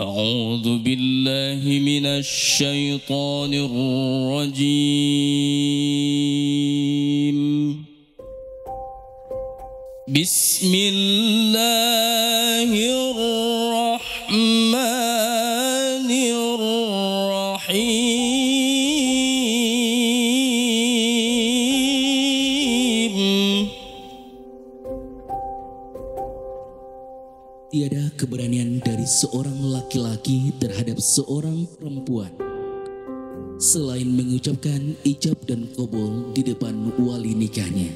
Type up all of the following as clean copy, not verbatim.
أعوذ بالله من الشيطان الرجيم بسم الله الرحمن الرحيم. Tiada keberanian dari seorang laki-laki terhadap seorang perempuan selain mengucapkan ijab dan qabul di depan wali nikahnya.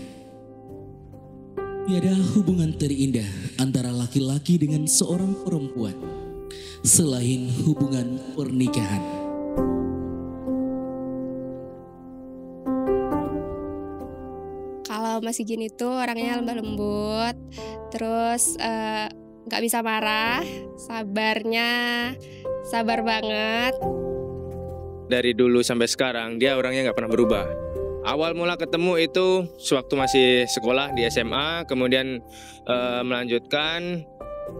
Tiada hubungan terindah antara laki-laki dengan seorang perempuan selain hubungan pernikahan. Kalau Mas Igin itu orangnya lembah lembut, terus gak bisa marah, sabarnya sabar banget. Dari dulu sampai sekarang dia orangnya gak pernah berubah. Awal mula ketemu itu sewaktu masih sekolah di SMA, kemudian melanjutkan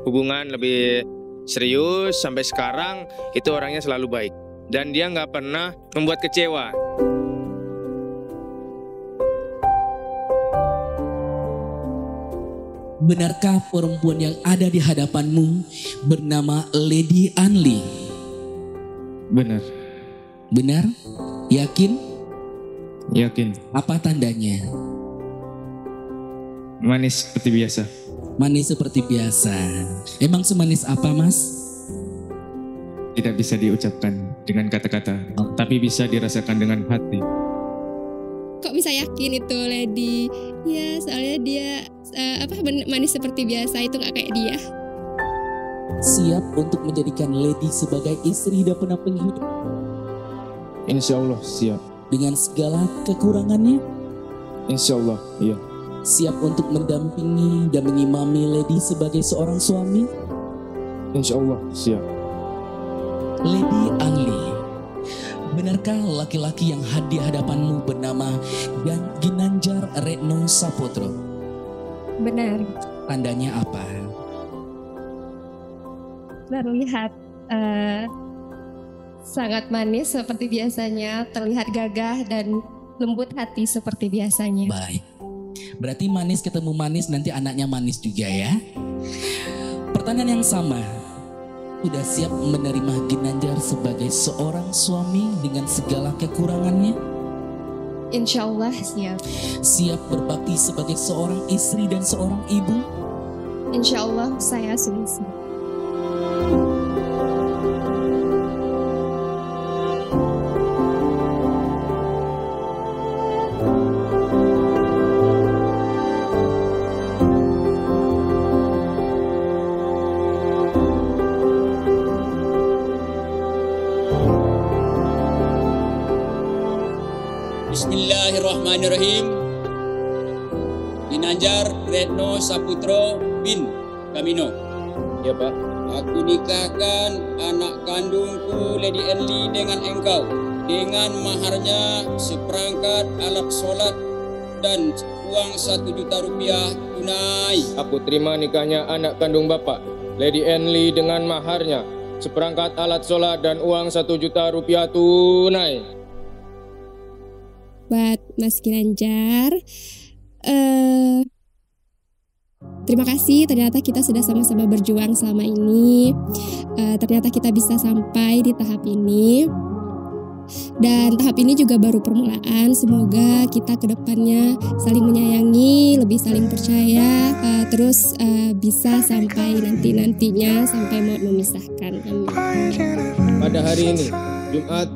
hubungan lebih serius sampai sekarang, itu orangnya selalu baik. Dan dia gak pernah membuat kecewa. Benarkah perempuan yang ada di hadapanmu bernama Lady Anli? Benar. Benar? Yakin? Yakin. Apa tandanya? Manis seperti biasa. Manis seperti biasa. Emang semanis apa, Mas? Tidak bisa diucapkan dengan kata-kata, tapi bisa dirasakan dengan hati. Kok bisa yakin itu Lady? Ya soalnya dia manis seperti biasa, itu gak kayak dia. Siap untuk menjadikan Lady sebagai istri dan penamping hidup Insya Allah siap. dengan segala kekurangannya? Insya Allah iya. Siap untuk mendampingi dan mengimami Lady sebagai seorang suami? Insya Allah siap. Lady Anli, benarkah laki-laki yang hadir di hadapanmu bernama Ginanjar Retno Saputro? Benar, Tandanya apa? terlihat sangat manis seperti biasanya, terlihat gagah dan lembut hati seperti biasanya. Baik. Berarti manis ketemu manis, nanti anaknya manis juga ya. Pertanyaan yang sama. Udah siap menerima Ginanjar sebagai seorang suami dengan segala kekurangannya? Insya Allah siap. Siap berbakti sebagai seorang istri dan seorang ibu? Insya Allah saya sudah siap. Bismillahirrahmanirrahim. Ginanjar Retno Saputro bin Kamino. Ya Pak. Aku nikahkan anak kandungku Lady Enli dengan engkau, dengan maharnya seperangkat alat sholat dan uang 1 juta rupiah tunai. Aku terima nikahnya anak kandung Bapak, Lady Enli, dengan maharnya seperangkat alat sholat dan uang 1 juta rupiah tunai. Buat Mas Ginanjar, terima kasih, ternyata kita sudah sama-sama berjuang selama ini. Ternyata kita bisa sampai di tahap ini. Dan tahap ini juga baru permulaan. Semoga kita ke depannya saling menyayangi, lebih saling percaya, terus bisa sampai nantinya sampai mau memisahkan. Amin. Pada hari ini, Jumat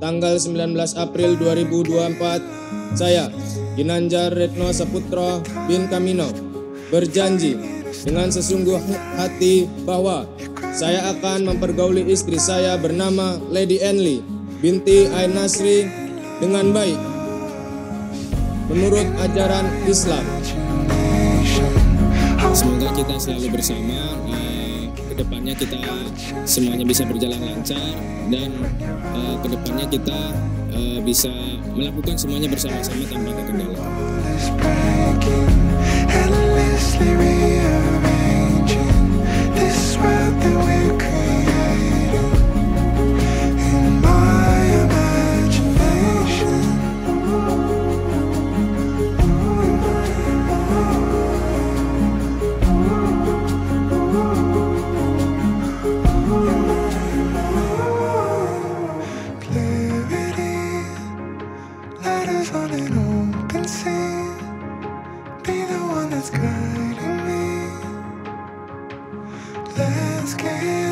tanggal 19 April 2024, saya, Ginanjar Retno Saputro bin Kamino, berjanji dengan sesungguh hati bahwa saya akan mempergauli istri saya bernama Lady Enli binti Ain Nasri dengan baik menurut ajaran Islam. Semoga kita selalu bersama, kedepannya kita semuanya bisa berjalan lancar, dan kedepannya kita bisa melakukan semuanya bersama-sama tanpa kendala. Endlessly rearranging this world that we're creating. landscape.